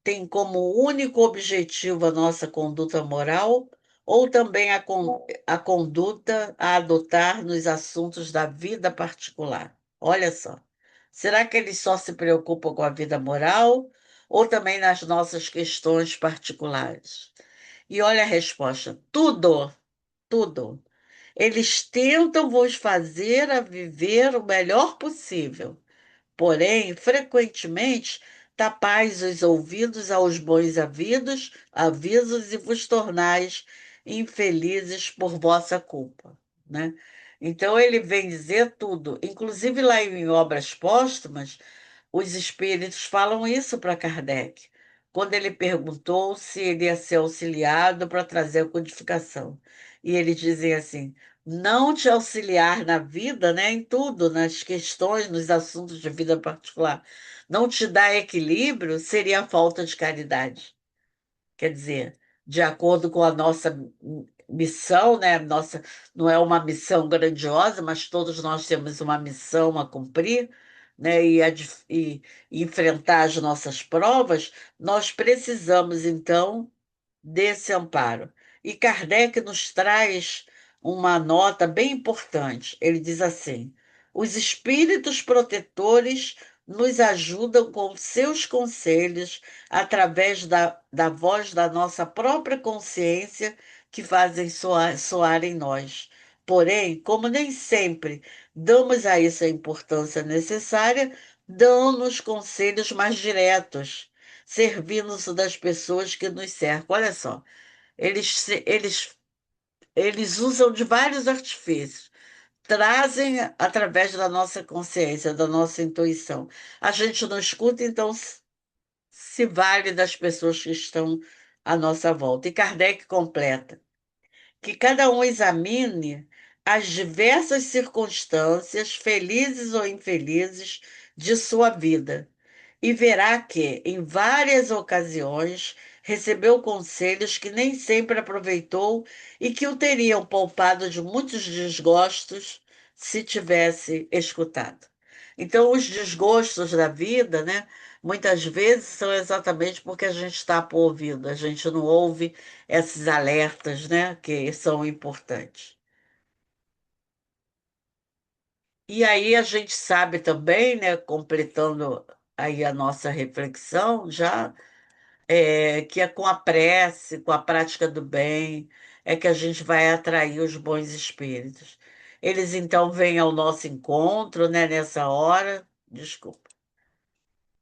têm como único objetivo a nossa conduta moral ou também a conduta a adotar nos assuntos da vida particular? Olha só. Será que eles só se preocupam com a vida moral ou também nas nossas questões particulares? E olha a resposta: tudo, tudo. Eles tentam vos fazer a viver o melhor possível. Porém, frequentemente, tapais os ouvidos aos bons avisos e vos tornais infelizes por vossa culpa, né? Então ele vem dizer tudo, inclusive lá em Obras Póstumas, os espíritos falam isso para Kardec, quando ele perguntou se ele ia ser auxiliado para trazer a codificação. E eles dizem assim: não te auxiliar na vida, né, em tudo, nas questões, nos assuntos de vida particular, não te dar equilíbrio seria falta de caridade. Quer dizer, de acordo com a nossa missão, né? Nossa, não é uma missão grandiosa, mas todos nós temos uma missão a cumprir, né? E enfrentar as nossas provas, nós precisamos, então, desse amparo. E Kardec nos traz uma nota bem importante. Ele diz assim: os espíritos protetores nos ajudam com seus conselhos através da voz da nossa própria consciência que fazem soar em nós. Porém, como nem sempre damos a isso a importância necessária, dão-nos conselhos mais diretos, servindo-se das pessoas que nos cercam. Olha só, eles, se- eles, eles usam de vários artifícios, trazem através da nossa consciência, da nossa intuição. A gente não escuta, então se vale das pessoas que estão à nossa volta. E Kardec completa: que cada um examine as diversas circunstâncias, felizes ou infelizes, de sua vida e verá que, em várias ocasiões, recebeu conselhos que nem sempre aproveitou e que o teriam poupado de muitos desgostos se tivesse escutado. Então, os desgostos da vida, né, muitas vezes são exatamente porque a gente está por ouvido, a gente não ouve esses alertas, né, que são importantes. E aí a gente sabe também, né, completando aí a nossa reflexão, já que é com a prece, com a prática do bem, é que a gente vai atrair os bons espíritos. Eles então vêm ao nosso encontro, né, nessa hora. Desculpa.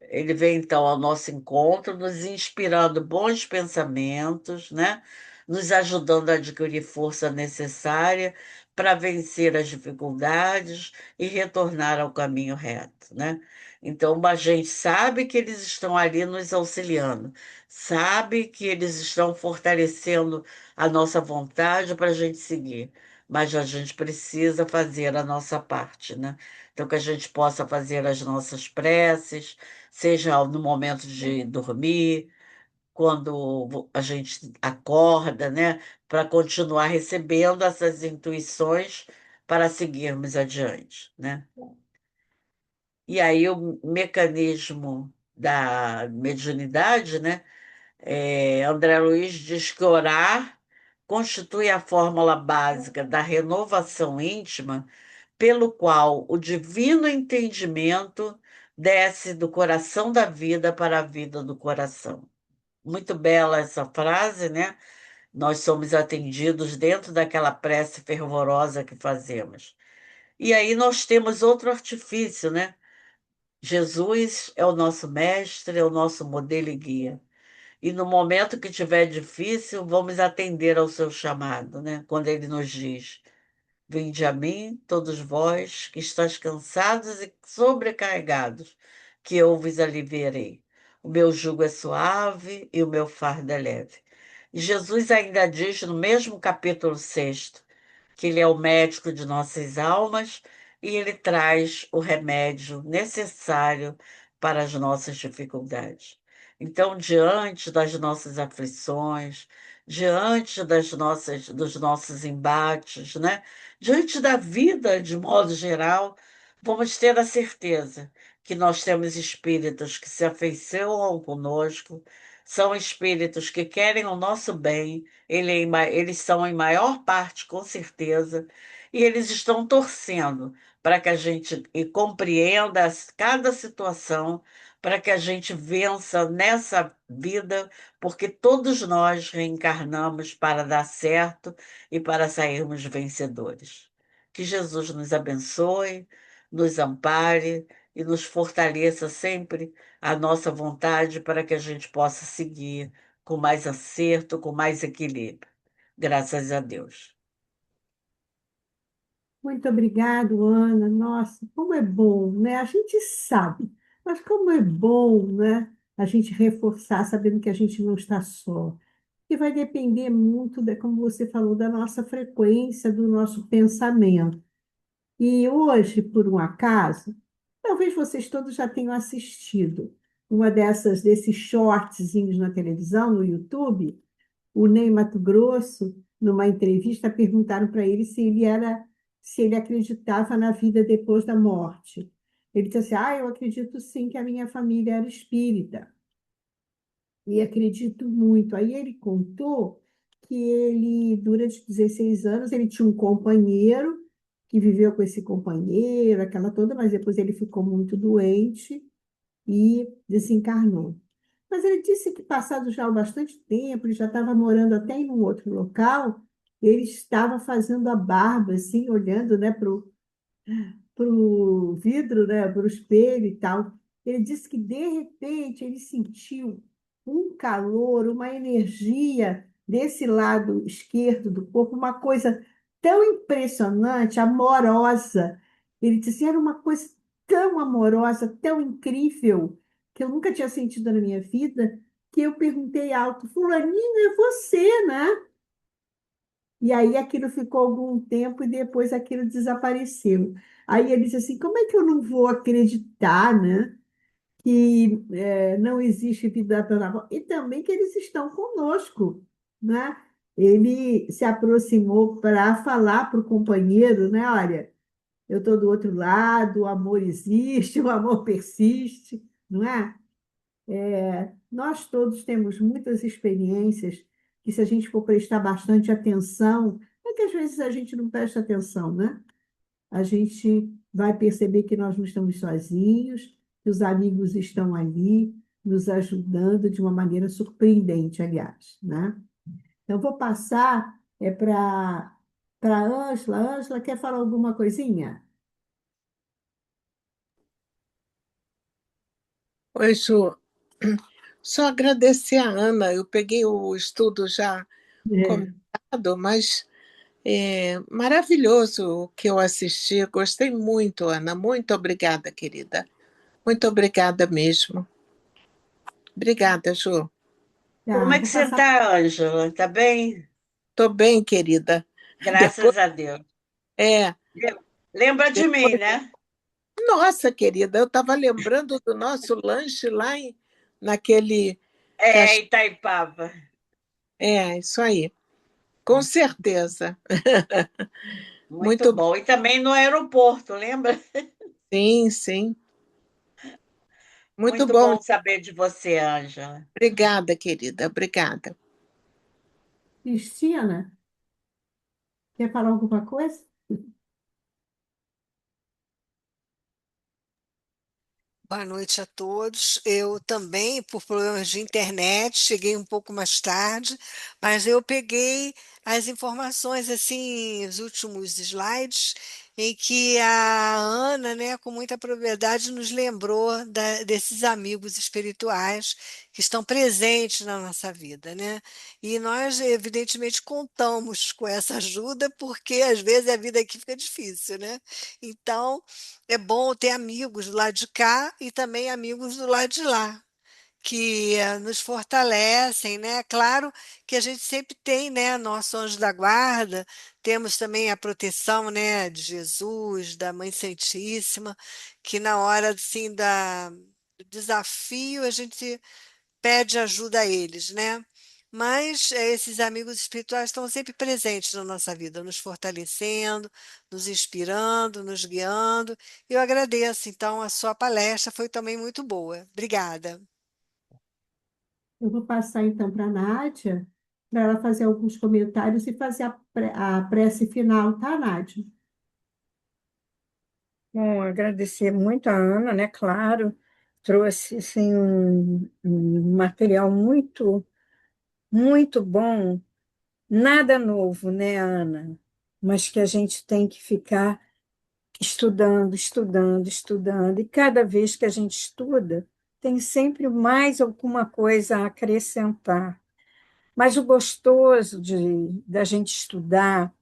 Ele vem então ao nosso encontro, nos inspirando bons pensamentos, né? Nos ajudando a adquirir força necessária para vencer as dificuldades e retornar ao caminho reto, né? Então, a gente sabe que eles estão ali nos auxiliando, sabe que eles estão fortalecendo a nossa vontade para a gente seguir, mas a gente precisa fazer a nossa parte, né? Então, que a gente possa fazer as nossas preces, seja no momento de dormir, quando a gente acorda, né, para continuar recebendo essas intuições para seguirmos adiante, né? E aí o mecanismo da mediunidade, né? André Luiz diz que orar constitui a fórmula básica da renovação íntima pelo qual o divino entendimento desce do coração da vida para a vida do coração. Muito bela essa frase, né? Nós somos atendidos dentro daquela prece fervorosa que fazemos. E aí nós temos outro artifício, né? Jesus é o nosso mestre, é o nosso modelo e guia. E no momento que tiver difícil, vamos atender ao seu chamado, né? Quando ele nos diz: Vinde a mim, todos vós que estáis cansados e sobrecarregados, que eu vos aliviarei. O meu jugo é suave e o meu fardo é leve. E Jesus ainda diz no mesmo capítulo 6 que ele é o médico de nossas almas e ele traz o remédio necessário para as nossas dificuldades. Então, diante das nossas aflições, diante dos nossos embates, né? Diante da vida de modo geral, vamos ter a certeza que nós temos espíritos que se afeiçoam conosco, são espíritos que querem o nosso bem, eles são em maior parte, com certeza, e eles estão torcendo para que a gente compreenda cada situação, para que a gente vença nessa vida, porque todos nós reencarnamos para dar certo e para sairmos vencedores. Que Jesus nos abençoe, nos ampare e nos fortaleça sempre a nossa vontade para que a gente possa seguir com mais acerto, com mais equilíbrio. Graças a Deus.
Muito obrigado, Ana. Nossa, como é bom, né? A gente sabe, mas como é bom, né? A gente reforçar, sabendo que a gente não está só. E vai depender muito, como você falou, da nossa frequência, do nosso pensamento. E hoje, por um acaso, talvez vocês todos já tenham assistido desses shortzinhos na televisão, no YouTube. O Ney Matogrosso, numa entrevista, perguntaram para ele se ele acreditava na vida depois da morte. Ele disse assim: eu acredito sim que a minha família era espírita e acredito muito. Aí ele contou que ele, durante 16 anos, ele tinha um companheiro que viveu com esse companheiro, aquela toda, mas depois ele ficou muito doente e desencarnou. Mas ele disse que, passado já bastante tempo, ele já estava morando até em um outro local, ele estava fazendo a barba, assim, olhando, né, para o vidro, né, para o espelho e tal. Ele disse que, de repente, ele sentiu um calor, uma energia desse lado esquerdo do corpo, uma coisa tão impressionante, amorosa. Ele disse, era uma coisa tão amorosa, tão incrível, que eu nunca tinha sentido na minha vida, que eu perguntei alto, fulaninho, é você, né? E aí aquilo ficou algum tempo e depois aquilo desapareceu. Aí ele disse assim, como é que eu não vou acreditar, né? Que não existe vida após a morte? E também que eles estão conosco, né? Ele se aproximou para falar para o companheiro, né? Olha, eu estou do outro lado, o amor existe, o amor persiste, não é? Nós todos temos muitas experiências que, se a gente for prestar bastante atenção, é que às vezes a gente não presta atenção, né? A gente vai perceber que nós não estamos sozinhos, que os amigos estão ali nos ajudando de uma maneira surpreendente, aliás, né? Então, vou passar para a Ângela. Ângela, quer falar alguma coisinha?
Oi, Ju. Só agradecer a Ana. Eu peguei o estudo já
É,
comentado, mas é maravilhoso o que eu assisti. Gostei muito, Ana. Muito obrigada, querida. Muito obrigada mesmo. Obrigada, Ju.
Como
tá,
é que
vou
você
passar.
está, Ângela? Tá bem?
Tô bem, querida. Depois,
Graças a Deus.
é,
Lembra de mim,
depois,
né?
nossa, querida, eu estava lembrando do nosso lanche lá naquele caixa.
Itaipava.
É, isso aí. Com certeza.
Muito
Muito
bom. E também no aeroporto, lembra?
bem, sim. Muito
Muito
bom.
bom saber de você, Ângela.
Obrigada, querida. Obrigada.
Cristina, quer falar alguma coisa?
Boa noite a todos. Eu também, por problemas de internet, cheguei um pouco mais tarde, mas eu peguei as informações, assim, os últimos slides, em que a Ana, né, com muita propriedade, nos lembrou desses amigos espirituais que estão presentes na nossa vida, né? E nós, evidentemente, contamos com essa ajuda, porque às vezes a vida aqui fica difícil, né? Então, é bom ter amigos do lado de cá e também amigos do lado de lá, que nos fortalecem, né? Claro que a gente sempre tem, né, nosso anjo da guarda, temos também a proteção, né, de Jesus, da Mãe Santíssima, que na hora, assim, do desafio a gente pede ajuda a eles, né? Mas esses amigos espirituais estão sempre presentes na nossa vida, nos fortalecendo, nos inspirando, nos guiando. Eu agradeço, então, a sua palestra foi também muito boa. Obrigada.
Eu vou passar então para a Nádia, para ela fazer alguns comentários e fazer a prece final, tá, Nádia?
Bom, agradecer muito a Ana, né? Claro, trouxe assim, um material muito, muito bom. Nada novo, né, Ana? Mas que a gente tem que ficar estudando, estudando, estudando. E cada vez que a gente estuda, tem sempre mais alguma coisa a acrescentar. Mas o gostoso da gente estudar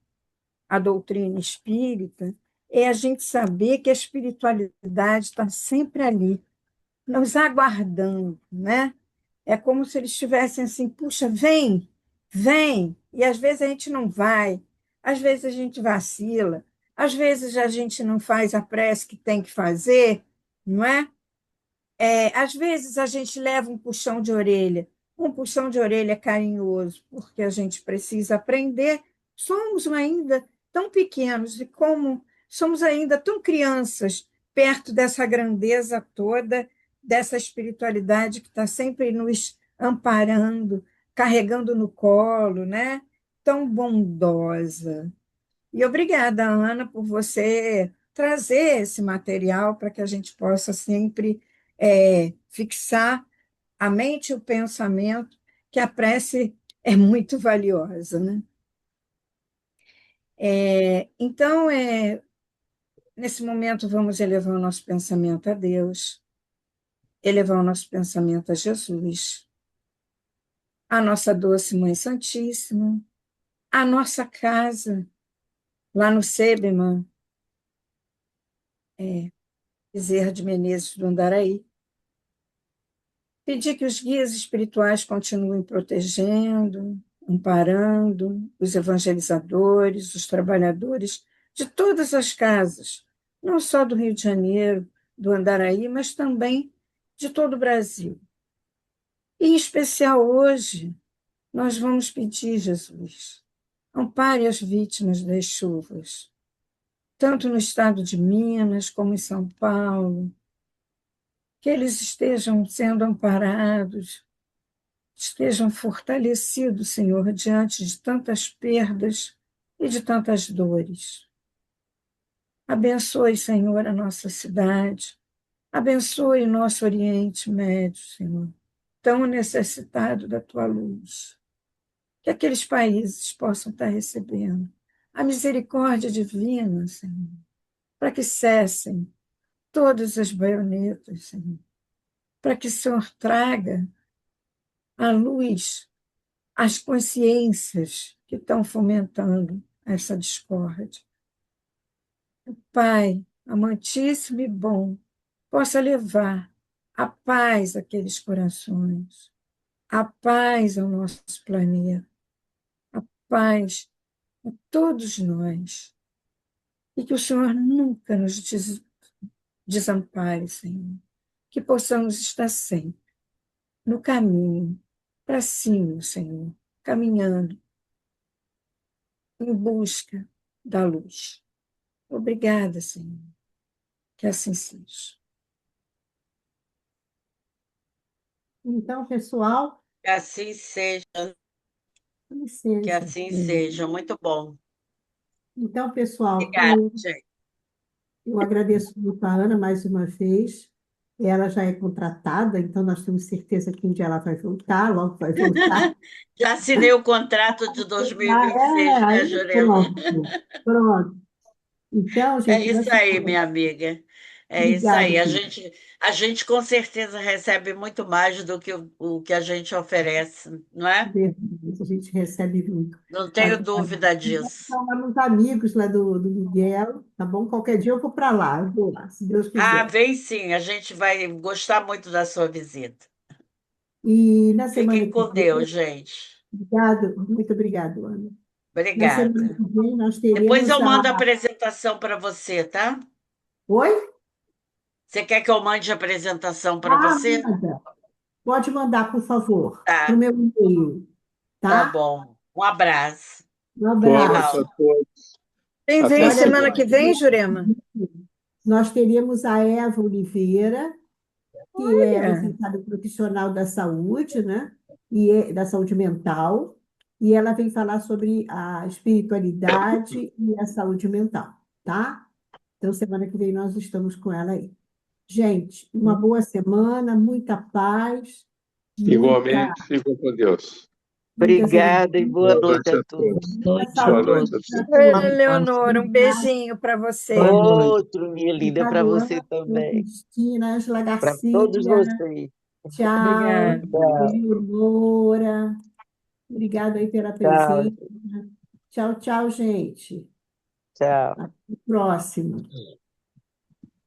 a doutrina espírita é a gente saber que a espiritualidade está sempre ali, nos aguardando, né? É como se eles estivessem assim, puxa, vem, vem. E às vezes a gente não vai, às vezes a gente vacila, às vezes a gente não faz a prece que tem que fazer, não é? Às vezes a gente leva um puxão de orelha carinhoso, porque a gente precisa aprender. Somos ainda tão pequenos e como somos ainda tão crianças perto dessa grandeza toda, dessa espiritualidade que está sempre nos amparando, carregando no colo, né? Tão bondosa. E obrigada, Ana, por você trazer esse material para que a gente possa sempre fixar a mente e o pensamento, que a prece é muito valiosa, né? Então, nesse momento, vamos elevar o nosso pensamento a Deus, elevar o nosso pensamento a Jesus, a nossa doce Mãe Santíssima, a nossa casa, lá no Sebeman, Bezerra de Menezes do Andaraí. Pedir que os guias espirituais continuem protegendo, amparando os evangelizadores, os trabalhadores de todas as casas, não só do Rio de Janeiro, do Andaraí, mas também de todo o Brasil. E, em especial hoje, nós vamos pedir, Jesus, ampare as vítimas das chuvas, tanto no estado de Minas como em São Paulo, que eles estejam sendo amparados, estejam fortalecidos, Senhor, diante de tantas perdas e de tantas dores. Abençoe, Senhor, a nossa cidade, abençoe o nosso Oriente Médio, Senhor, tão necessitado da tua luz, que aqueles países possam estar recebendo a misericórdia divina, Senhor, para que cessem todas as baionetas, Senhor, para que o Senhor traga à luz as consciências que estão fomentando essa discórdia. Pai, amantíssimo e bom, possa levar a paz àqueles corações, a paz ao nosso planeta, a paz a todos nós. E que o Senhor nunca nos desampare, Senhor. Que possamos estar sempre no caminho para cima, Senhor, caminhando em busca da luz. Obrigada, Senhor. Que assim seja.
Então, pessoal,
Que assim seja,
com
que
licença.
assim seja. Muito bom.
Então, pessoal,
Obrigada, gente.
eu agradeço muito a Ana mais uma vez. Ela já é contratada, então nós temos certeza que um dia ela vai voltar, logo vai voltar.
Já assinei o contrato de
Ah, é,
2026, né,
aí
Jurema?
pronto, pronto. Então,
É
gente,
isso
dessa
aí,
forma,
minha amiga. É isso
obrigada,
aí.
gente.
A gente com certeza recebe muito mais do que o que a gente oferece, não é?
Verdade, a gente recebe muito.
Não tenho
Agora,
dúvida disso.
são lá nos amigos lá do Miguel, tá bom? Qualquer dia eu vou para lá, eu vou lá, se Deus
Ah,
quiser.
vem sim, a gente vai gostar muito da sua visita.
E na semana
Fiquem
que
com
vem,
Deus, gente.
muito obrigado, Ana. Na semana
Obrigada.
que vem nós
Depois
teremos
eu
a.
mando a apresentação para você, tá?
Oi?
Você quer que eu mande a apresentação para
Ah,
você?
manda. Pode mandar, por favor, para o
Tá,
meu e-mail,
tá
tá?
bom. Um abraço.
Um
Boa noite
abraço.
a
Tchau.
todos.
Quem
Até
vem
Olha,
semana que
semana que
vem,
vem.
Jurema?
nós teríamos a Eva Oliveira, que é
Olha,
licenciada profissional da saúde, né? Da saúde mental, e ela vem falar sobre a espiritualidade e a saúde mental, tá? Então, semana que vem nós estamos com ela aí. Gente, uma boa semana, muita paz, muita,
Igualmente, fiquem com Deus.
muitas
Obrigada e
energias,
boa
Boa
noite
noite
a
a
todos.
todos.
muita
Noite a
Boa
saúde
noite a
todos.
para
todos.
oi,
todos.
Leonora, um
Obrigada,
beijinho para você.
boa noite.
Outro, minha linda, para
Obrigado,
você
Ana,
também.
Cristina, Angela
Para todos
Garcia.
vocês.
Tchau,
Obrigada.
Tchau.
Eleonora. Obrigada aí pela
Tchau.
presença. Tchau, tchau, gente.
Tchau.
Até a próxima.